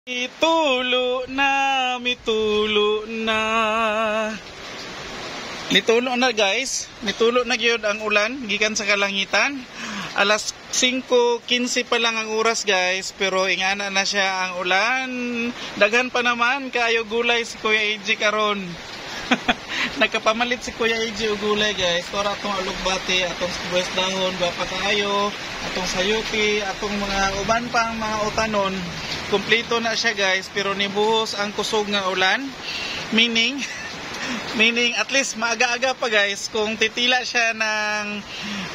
Mitulo na, mitulo na. Mitulo na guys, mitulo na gyud ang ulan gikan sa kalangitan. Alas 5:15 pa lang ang oras guys, pero ingana na siya ang ulan. Daghan pa naman kaayo gulay si Kuya AJ karon. Nagkapamalit si Kuya AJ og gulay guys. Para atong alugbati, atong sibuyas dahon, gapa kaayo, atong sayuti, atong mga uban pang mga utanon. Kompleto na siya guys, pero nibuhos ang kusog nga ulan. Meaning at least maaga-aga pa guys. Kung titila siya ng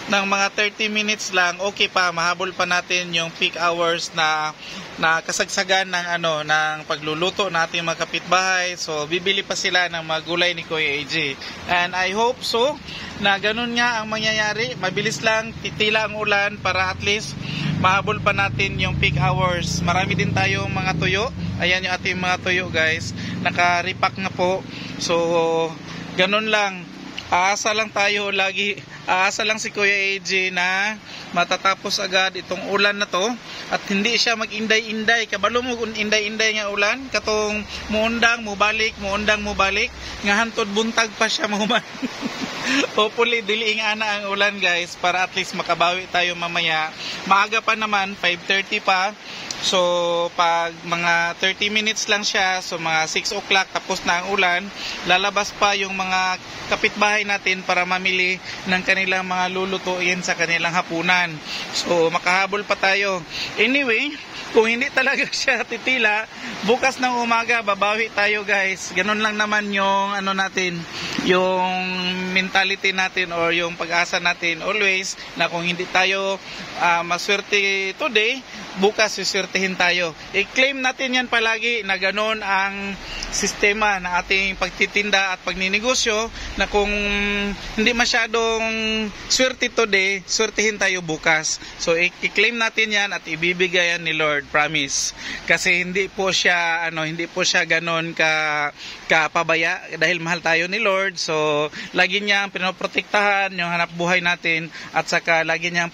mga 30 minutes lang, okay pa, mahabol pa natin yung peak hours na kasagsagan ng pagluluto natin mga kapitbahay. So bibili pa sila ng mga gulay ni Kuya AJ. And I hope so na ganun nga ang mangyayari. Mabilis lang titila ang ulan para at least mahabol pa natin yung peak hours. Marami din tayong mga tuyo. Ayan yung ating mga tuyo guys. Naka-repack na po. So ganun lang. Aasa lang tayo lagi. Aasa lang si Kuya AJ na matatapos agad itong ulan na to. At hindi siya mag-inday-inday. Kabalo mo kung inday-inday nga ulan. Katong muundang, mubalik. Nga hantod buntag pa siya mahuman. Hopefully, diliing ana ang ulan guys. Para at least makabawi tayo mamaya. Maaga pa naman, 5:30 pa. So, pag mga 30 minutes lang siya, so mga 6 o'clock tapos na ang ulan, lalabas pa yung mga kapitbahay natin para mamili ng kanilang mga lulutuin sa kanilang hapunan. So, makahabol pa tayo. Anyway, kung hindi talaga siya titila, bukas ng umaga, babawi tayo guys. Ganun lang naman yung yung mentality natin or yung pag-asa natin always na kung hindi tayo maswerte today, bukas suswertehin tayo. I-claim natin yan palagi na ganoon ang sistema na ating pagtitinda at pagninegosyo na kung hindi masyadong swerte today, swertehin tayo bukas. So i-claim natin yan at ibibigay yan ni Lord, promise. Kasi hindi po siya ganoon kapabaya dahil mahal tayo ni Lord. So lagi niyang pinoprotektahan yung hanap buhay natin at saka lagi niyang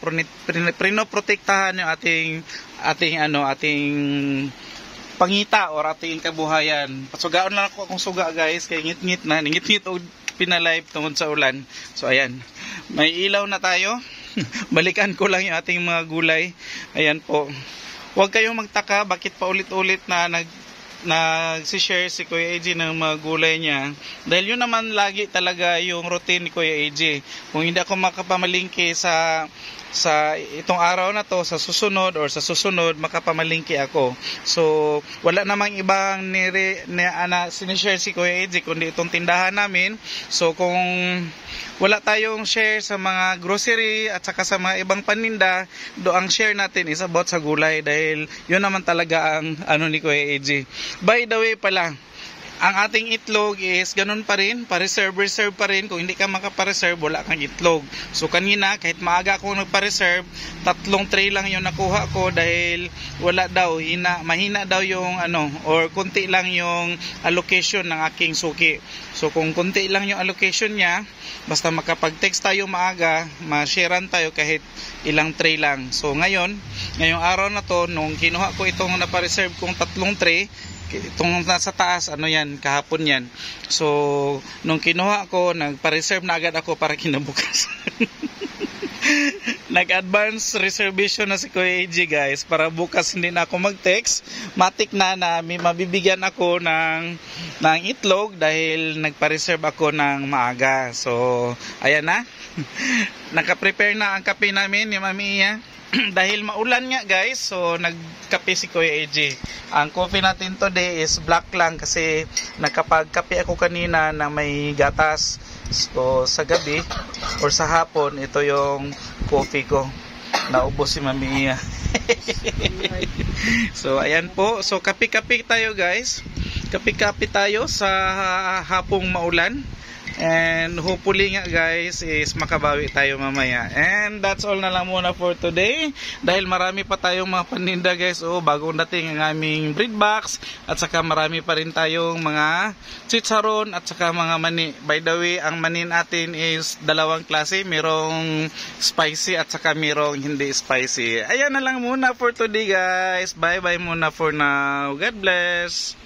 pinoprotektahan yung ating pangita or ating kabuhayan. Pasugaon lang ako akong suga guys, kay ngit-ngit og pinalive tungod sa ulan. So ayan, may ilaw na tayo. Balikan ko lang yung ating mga gulay. Ayan po. Huwag kayong magtaka bakit pa ulit-ulit na nag-share si Kuya AJ ng mga gulay niya. Dahil yun naman lagi talaga yung routine ni Kuya AJ. Kung hindi ako makapamalingki sa itong araw na to, sa susunod, makapamalingki ako. So, wala namang ibang sinishare si Kuya AJ kundi itong tindahan namin. So, kung wala tayong share sa mga grocery at saka sa mga ibang paninda, ang share natin is about sa gulay dahil yun naman talaga ang ni Kuya AJ. By the way pala, ang ating itlog is ganun pa rin, pa-reserve pa rin. Kung hindi ka makapareserve, wala kang itlog. So kanina, kahit maaga ako nagpa-reserve, 3 tray lang yung nakuha ko dahil wala daw, mahina daw yung or kunti lang yung allocation ng aking suki. So kung kunti lang yung allocation niya, basta makapag-text tayo maaga, ma-sharean tayo kahit ilang tray lang. So ngayong araw na to, nung kinuha ko itong napa-reserve kong 3 tray, itong nasa taas, kahapon yan. So, nung kinuha ko, nagpa-reserve na agad ako para kinabukas. Nag-advance reservation na si Kuya AJ guys, para bukas hindi na ako mag-text. Matik na mabibigyan ako ng itlog dahil nagpa-reserve ako ng maaga. So, ayan na. Naka-prepare na ang kape namin, yung Mami Iya. Dahil maulan nga guys, so nagkape si Kuya AJ. Ang coffee natin today is black lang kasi nakapagkape ako kanina na may gatas. So sa gabi or sa hapon, ito yung coffee ko. Naubos si Mami Iya. So ayan po, so kape-kape tayo guys. Kape-kape tayo sa hapong maulan. And hopefully nga guys is makabawi tayo mamaya. And that's all na lang muna for today. Dahil marami pa tayong mga paninda guys. Bagong dating ang aming breed box. At saka marami pa rin tayong mga chicharon at saka mga mani. By the way, ang mani natin is dalawang klase. Merong spicy at saka merong hindi spicy. Ayan na lang muna for today guys. Bye bye muna for now. God bless.